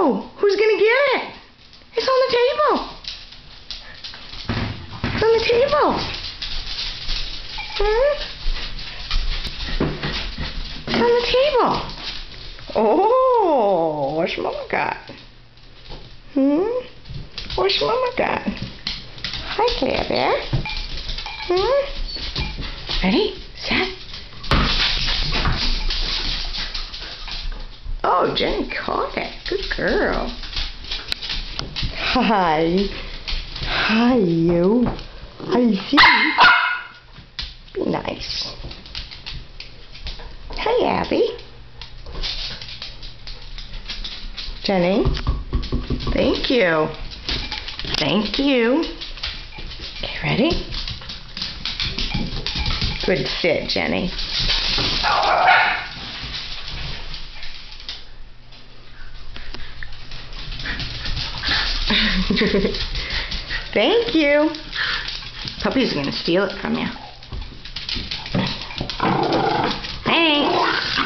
Oh, who's gonna get it? It's on the table. It's on the table. It's on the table. Oh, what's Mama got? What's Mama got? Hi, Claire Bear. Ready, set. Oh, Jenny caught it. Good girl. Hi. Hi, you. I see. Be nice. Hi, Abby. Jenny. Thank you. Thank you. Okay, ready? Good sit, Jenny. Thank you. Puppy's gonna steal it from you. Thanks.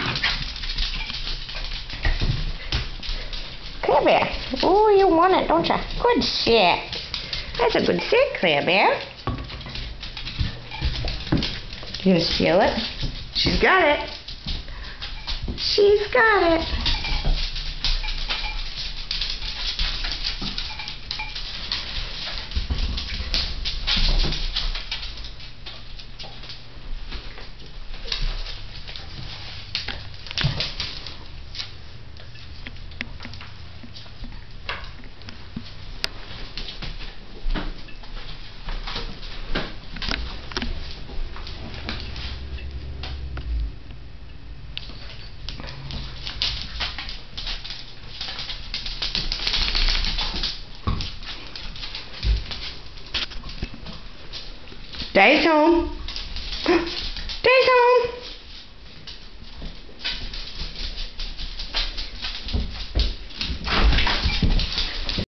Claire Bear. Oh, you want it, don't you? Good sit. That's a good sit, Claire Bear. You gonna steal it? She's got it. She's got it. Daddy's home.